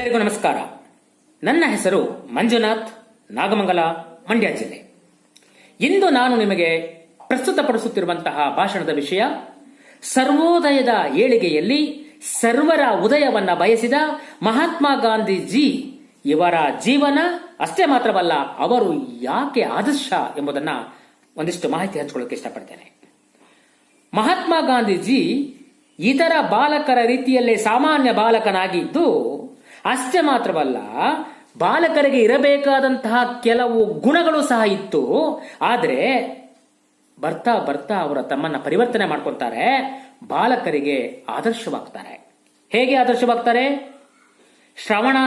ಎಲ್ಲರಿಗೂ ನಮಸ್ಕಾರ. ನನ್ನ ಹೆಸರು ಮಂಜುನಾಥ್, ನಾಗಮಂಗಲ, ಮಂಡ್ಯ ಜಿಲ್ಲೆ. ಇಂದು ನಾನು ನಿಮಗೆ ಪ್ರಸ್ತುತಪಡಿಸುತ್ತಿರುವಂತಹ ಭಾಷಣದ ವಿಷಯ ಸರ್ವೋದಯದ ಏಳಿಗೆಯಲ್ಲಿ ಸರ್ವರ ಉದಯವನ್ನ ಬಯಸಿದ ಮಹಾತ್ಮ ಗಾಂಧೀಜಿ ಇವರ ಜೀವನ ಅಷ್ಟೇ ಮಾತ್ರವಲ್ಲ, ಅವರು ಯಾಕೆ ಆದರ್ಶ ಎಂಬುದನ್ನ ಒಂದಿಷ್ಟು ಮಾಹಿತಿ ಹಂಚಿಕೊಳ್ಳಕ್ಕೆ ಇಷ್ಟಪಡ್ತೇನೆ. ಮಹಾತ್ಮ ಗಾಂಧೀಜಿ ಇತರ ಬಾಲಕರ ರೀತಿಯಲ್ಲೇ ಸಾಮಾನ್ಯ ಬಾಲಕನಾಗಿದ್ದು ಅಷ್ಟೇ ಮಾತ್ರವಲ್ಲ, ಬಾಲಕರಿಗೆ ಇರಬೇಕಾದಂತಹ ಕೆಲವು ಗುಣಗಳು ಸಹ ಇತ್ತು. ಆದರೆ ಬರ್ತಾ ಬರ್ತಾ ಅವರು ತಮ್ಮನ್ನ ಪರಿವರ್ತನೆ ಮಾಡ್ಕೊತಾರೆ, ಬಾಲಕರಿಗೆ ಆದರ್ಶವಾಗ್ತಾರೆ. ಹೇಗೆ ಆದರ್ಶವಾಗ್ತಾರೆ? ಶ್ರವಣ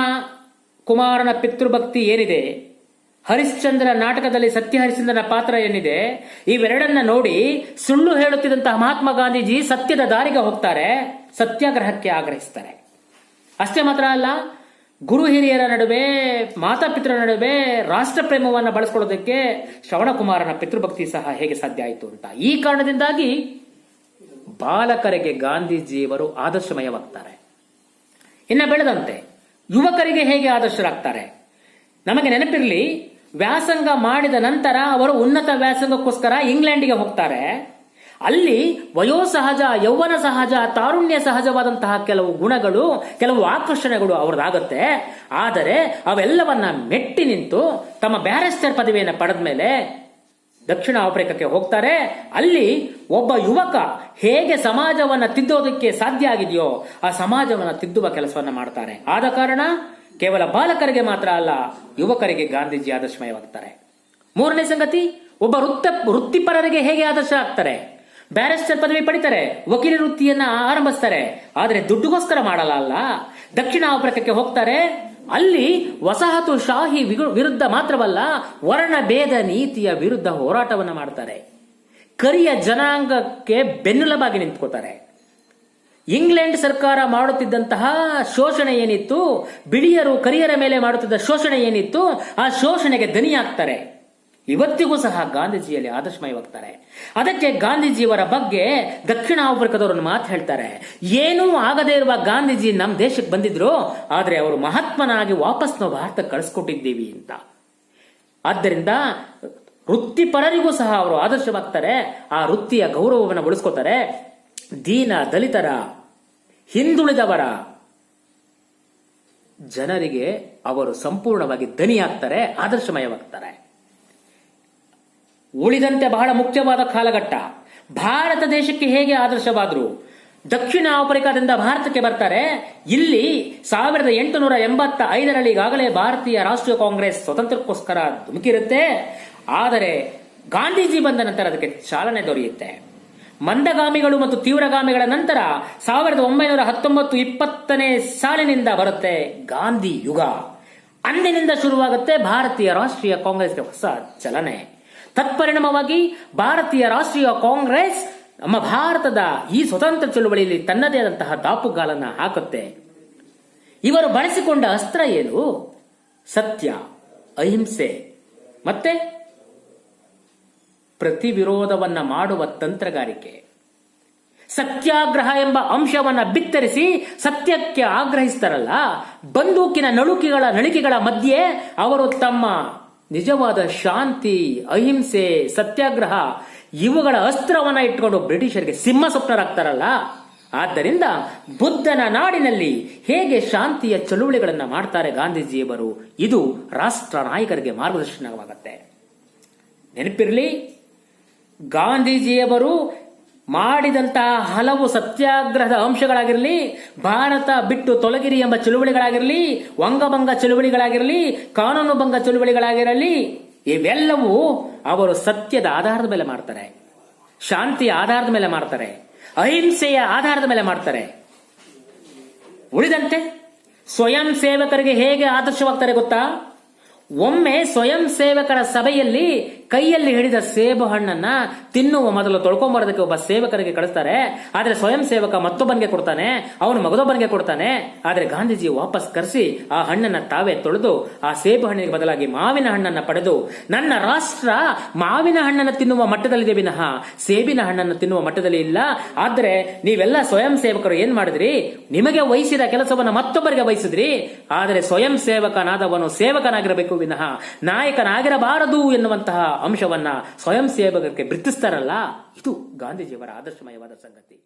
ಕುಮಾರನ ಪಿತೃಭಕ್ತಿ ಏನಿದೆ, ಹರಿಶ್ಚಂದ್ರ ನಾಟಕದಲ್ಲಿ ಸತ್ಯ ಹರಿಶ್ಚಂದ್ರನ ಪಾತ್ರ ಏನಿದೆ, ಇವೆರಡನ್ನ ನೋಡಿ ಸುಳ್ಳು ಹೇಳುತ್ತಿದ್ದಂತಹ ಮಹಾತ್ಮ ಗಾಂಧೀಜಿ ಸತ್ಯದ ದಾರಿಗೆ ಹೋಗ್ತಾರೆ, ಸತ್ಯಾಗ್ರಹಕ್ಕೆ ಆಗ್ರಹಿಸ್ತಾರೆ. ಅಷ್ಟೇ ಮಾತ್ರ ಅಲ್ಲ, ಗುರು ಹಿರಿಯರ ನಡುವೆ, ಮಾತಾಪಿತರ ನಡುವೆ ರಾಷ್ಟ್ರ ಪ್ರೇಮವನ್ನು ಬಳಸ್ಕೊಳ್ಳೋದಕ್ಕೆ ಶ್ರವಣಕುಮಾರನ ಪಿತೃಭಕ್ತಿ ಸಹ ಹೇಗೆ ಸಾಧ್ಯ ಆಯಿತು ಅಂತ. ಈ ಕಾರಣದಿಂದಾಗಿ ಬಾಲಕರಿಗೆ ಗಾಂಧೀಜಿಯವರು ಆದರ್ಶಮಯವಾಗ್ತಾರೆ. ಇನ್ನು ಬೆಳೆದಂತೆ ಯುವಕರಿಗೆ ಹೇಗೆ ಆದರ್ಶರಾಗ್ತಾರೆ? ನಮಗೆ ನೆನಪಿರಲಿ, ವ್ಯಾಸಂಗ ಮಾಡಿದ ನಂತರ ಅವರು ಉನ್ನತ ವ್ಯಾಸಂಗಕ್ಕೋಸ್ಕರ ಇಂಗ್ಲೆಂಡ್ಗೆ ಹೋಗ್ತಾರೆ. ಅಲ್ಲಿ ವಯೋಸಹಜ, ಯೌವನ ಸಹಜ, ತಾರುಣ್ಯ ಸಹಜವಾದಂತಹ ಕೆಲವು ಗುಣಗಳು, ಕೆಲವು ಆಕರ್ಷಣೆಗಳು ಅವ್ರದ್ದಾಗತ್ತೆ. ಆದರೆ ಅವೆಲ್ಲವನ್ನ ಮೆಟ್ಟಿ ನಿಂತು ತಮ್ಮ ಬ್ಯಾರಿಸ್ಟರ್ ಪದವಿಯನ್ನು ಪಡೆದ ಮೇಲೆ ದಕ್ಷಿಣ ಆಫ್ರಿಕಾಕ್ಕೆ ಹೋಗ್ತಾರೆ. ಅಲ್ಲಿ ಒಬ್ಬ ಯುವಕ ಹೇಗೆ ಸಮಾಜವನ್ನ ತಿದ್ದೋದಕ್ಕೆ ಸಾಧ್ಯ ಆಗಿದೆಯೋ ಆ ಸಮಾಜವನ್ನ ತಿದ್ದುವ ಕೆಲಸವನ್ನ ಮಾಡ್ತಾರೆ. ಆದ ಕಾರಣ ಕೇವಲ ಬಾಲಕರಿಗೆ ಮಾತ್ರ ಅಲ್ಲ, ಯುವಕರಿಗೆ ಗಾಂಧೀಜಿ ಆದರ್ಶಮಯವಾಗ್ತಾರೆ. ಮೂರನೇ ಸಂಗತಿ, ಒಬ್ಬ ವೃತ್ತಿಪರರಿಗೆ ಹೇಗೆ ಆದರ್ಶ ಆಗ್ತಾರೆ? ಬ್ಯಾರಿಸ್ಟರ್ ಪದವಿ ಪಡಿತಾರೆ, ವಕೀಲ ವೃತ್ತಿಯನ್ನ ಆರಂಭಿಸ್ತಾರೆ. ಆದರೆ ದುಡ್ಡುಗೋಸ್ಕರ ಮಾಡಲ್ಲ ಅಲ್ಲ. ದಕ್ಷಿಣ ಆಫ್ರಿಕಾಕ್ಕೆ ಹೋಗ್ತಾರೆ. ಅಲ್ಲಿ ವಸಾಹತು ಶಾಹಿ ವಿರುದ್ಧ ಮಾತ್ರವಲ್ಲ, ವರ್ಣ ಭೇದ ನೀತಿಯ ವಿರುದ್ಧ ಹೋರಾಟವನ್ನ ಮಾಡ್ತಾರೆ. ಕರಿಯ ಜನಾಂಗಕ್ಕೆ ಬೆನ್ನೆಲುಬಾಗಿ ನಿಂತ್ಕೋತಾರೆ. ಇಂಗ್ಲೆಂಡ್ ಸರ್ಕಾರ ಮಾಡುತ್ತಿದ್ದಂತಹ ಶೋಷಣೆ ಏನಿತ್ತು, ಬಿಳಿಯರು ಕರಿಯರ ಮೇಲೆ ಮಾಡುತ್ತಿದ್ದ ಶೋಷಣೆ ಏನಿತ್ತು, ಆ ಶೋಷಣೆಗೆ ದನಿಯಾಗ್ತಾರೆ. ಇವತ್ತಿಗೂ ಸಹ ಗಾಂಧೀಜಿಯಲ್ಲಿ ಆದರ್ಶಮಯವಾಗ್ತಾರೆ. ಅದಕ್ಕೆ ಗಾಂಧೀಜಿಯವರ ಬಗ್ಗೆ ದಕ್ಷಿಣ ಆಫ್ರಿಕಾದವರು ಮಾತು ಹೇಳ್ತಾರೆ, ಏನೂ ಆಗದೇ ಇರುವ ಗಾಂಧೀಜಿ ನಮ್ಮ ದೇಶಕ್ಕೆ ಬಂದಿದ್ರು, ಆದರೆ ಅವರು ಮಹಾತ್ಮನಾಗಿ ವಾಪಸ್ ನಾವು ಭಾರತಕ್ಕೆ ಕಳಿಸ್ಕೊಟ್ಟಿದ್ದೀವಿ ಅಂತ. ಆದ್ದರಿಂದ ವೃತ್ತಿಪರರಿಗೂ ಸಹ ಅವರು ಆದರ್ಶವಾಗ್ತಾರೆ. ಆ ವೃತ್ತಿಯ ಗೌರವವನ್ನು ಉಳಿಸ್ಕೋತಾರೆ. ದೀನ ದಲಿತರ, ಹಿಂದುಳಿದವರ ಜನರಿಗೆ ಅವರು ಸಂಪೂರ್ಣವಾಗಿ ದನಿಯಾಗ್ತಾರೆ, ಆದರ್ಶಮಯವಾಗ್ತಾರೆ. ಉಳಿದಂತೆ ಬಹಳ ಮುಖ್ಯವಾದ ಕಾಲಘಟ್ಟ, ಭಾರತ ದೇಶಕ್ಕೆ ಹೇಗೆ ಆದರ್ಶವಾದ್ರು? ದಕ್ಷಿಣ ಆಫ್ರಿಕಾದಿಂದ ಭಾರತಕ್ಕೆ ಬರ್ತಾರೆ. ಇಲ್ಲಿ 1885ರಲ್ಲಿ ಈಗಾಗಲೇ ಭಾರತೀಯ ರಾಷ್ಟ್ರೀಯ ಕಾಂಗ್ರೆಸ್ ಸ್ವತಂತ್ರಕ್ಕೋಸ್ಕರ ಧುಮುಕಿರುತ್ತೆ. ಆದರೆ ಗಾಂಧೀಜಿ ಬಂದ ನಂತರ ಅದಕ್ಕೆ ಚಾಲನೆ ದೊರೆಯುತ್ತೆ. ಮಂದಗಾಮಿಗಳು ಮತ್ತು ತೀವ್ರಗಾಮಿಗಳ ನಂತರ 1919-20ನೇ ಸಾಲಿನಿಂದ ಬರುತ್ತೆ ಗಾಂಧಿ ಯುಗ. ಅಂದಿನಿಂದ ಶುರುವಾಗುತ್ತೆ ಭಾರತೀಯ ರಾಷ್ಟ್ರೀಯ ಕಾಂಗ್ರೆಸ್ಗೆ ಹೊಸ ಚಲನೆ. ತತ್ಪರಿಣಾಮವಾಗಿ ಭಾರತೀಯ ರಾಷ್ಟ್ರೀಯ ಕಾಂಗ್ರೆಸ್ ನಮ್ಮ ಭಾರತದ ಈ ಸ್ವತಂತ್ರ ಚಳುವಳಿಯಲ್ಲಿ ತನ್ನದೇ ಆದಂತಹ ದಾಪುಗಾಲನ್ನ ಹಾಕುತ್ತೆ. ಇವರು ಬಳಸಿಕೊಂಡ ಅಸ್ತ್ರ ಏನು? ಸತ್ಯ, ಅಹಿಂಸೆ ಮತ್ತೆ ಪ್ರತಿವಿರೋಧವನ್ನ ಮಾಡುವ ತಂತ್ರಗಾರಿಕೆ. ಸತ್ಯಾಗ್ರಹ ಎಂಬ ಅಂಶವನ್ನ ಬಿತ್ತರಿಸಿ ಸತ್ಯಕ್ಕೆ ಆಗ್ರಹಿಸ್ತಾರಲ್ಲ, ಬಂದೂಕಿನ ನಳಿಕೆಗಳ ಮಧ್ಯೆ ಅವರು ತಮ್ಮ ನಿಜವಾದ ಶಾಂತಿ, ಅಹಿಂಸೆ, ಸತ್ಯಾಗ್ರಹ ಇವುಗಳ ಅಸ್ತ್ರವನ್ನ ಇಟ್ಕೊಂಡು ಬ್ರಿಟಿಷರಿಗೆ ಸಿಂಹ ಸ್ವಪ್ನರಾಗ್ತಾರಲ್ಲ. ಆದ್ದರಿಂದ ಬುದ್ಧನ ನಾಡಿನಲ್ಲಿ ಹೇಗೆ ಶಾಂತಿಯ ಚಳುವಳಿಗಳನ್ನ ಮಾಡ್ತಾರೆ ಗಾಂಧೀಜಿಯವರು, ಇದು ರಾಷ್ಟ್ರ ನಾಯಕರಿಗೆ ಮಾರ್ಗದರ್ಶನವಾಗುತ್ತೆ. ನೆನಪಿರಲಿ, ಗಾಂಧೀಜಿಯವರು ಮಾಡಿದಂತಹ ಹಲವು ಸತ್ಯಾಗ್ರಹದ ಅಂಶಗಳಾಗಿರಲಿ, ಭಾರತ ಬಿಟ್ಟು ತೊಲಗಿರಿ ಎಂಬ ಚಳುವಳಿಗಳಾಗಿರಲಿ, ವಂಗಭಂಗ ಚಳುವಳಿಗಳಾಗಿರಲಿ, ಕಾನೂನು ಭಂಗ ಚಳುವಳಿಗಳಾಗಿರಲಿ, ಇವೆಲ್ಲವೂ ಅವರು ಸತ್ಯದ ಆಧಾರದ ಮೇಲೆ ಮಾಡ್ತಾರೆ, ಶಾಂತಿಯ ಆಧಾರದ ಮೇಲೆ ಮಾಡ್ತಾರೆ, ಅಹಿಂಸೆಯ ಆಧಾರದ ಮೇಲೆ ಮಾಡ್ತಾರೆ. ಉಳಿದಂತೆ ಸ್ವಯಂ ಸೇವಕರಿಗೆ ಹೇಗೆ ಆದರ್ಶವಾಗ್ತಾರೆ ಗೊತ್ತಾ? ಒಮ್ಮೆ ಸ್ವಯಂ ಸೇವಕರ ಸಭೆಯಲ್ಲಿ ಕೈಯಲ್ಲಿ ಹಿಡಿದ ಸೇಬು ಹಣ್ಣನ್ನ ತಿನ್ನುವ ಮೊದಲು ತೊಳ್ಕೊಂಬರೋದಕ್ಕೆ ಒಬ್ಬ ಸೇವಕರಿಗೆ ಕಳಿಸ್ತಾರೆ. ಆದ್ರೆ ಸ್ವಯಂ ಸೇವಕ ಮತ್ತೊಬ್ಬನಿಗೆ ಕೊಡ್ತಾನೆ, ಅವನು ಮಗದೊಬ್ಬನಿಗೆ ಕೊಡ್ತಾನೆ. ಆದ್ರೆ ಗಾಂಧೀಜಿ ವಾಪಸ್ ಕರೆಸಿ ಆ ಹಣ್ಣನ್ನ ತಾವೇ ತೊಳೆದು ಆ ಸೇಬು ಹಣ್ಣಿಗೆ ಬದಲಾಗಿ ಮಾವಿನ ಹಣ್ಣನ್ನ ಪಡೆದು, ನನ್ನ ರಾಷ್ಟ್ರ ಮಾವಿನ ಹಣ್ಣನ್ನು ತಿನ್ನುವ ಮಟ್ಟದಲ್ಲಿದೆ ವಿನಃ ಸೇಬಿನ ಹಣ್ಣನ್ನು ತಿನ್ನುವ ಮಟ್ಟದಲ್ಲಿ ಇಲ್ಲ. ಆದ್ರೆ ನೀವೆಲ್ಲ ಸ್ವಯಂ ಸೇವಕರು ಏನ್ ಮಾಡಿದ್ರಿ? ನಿಮಗೆ ವಹಿಸಿದ ಕೆಲಸವನ್ನು ಮತ್ತೊಬ್ಬರಿಗೆ ವಹಿಸಿದ್ರಿ. ಆದರೆ ಸ್ವಯಂ ಸೇವಕನಾದವನು ಸೇವಕನಾಗಿರಬೇಕು ವಿನಃ ನಾಯಕನಾಗಿರಬಾರದು ಎನ್ನುವಂತಹ ಅಂಶವನ್ನ ಸ್ವಯಂ ಸೇವಕರಿಗೆ ಬಿತ್ತಿಸ್ತಾರಲ್ಲ, ಇದು ಗಾಂಧೀಜಿಯವರ ಆದರ್ಶಮಯವಾದ ಸಂಗತಿ.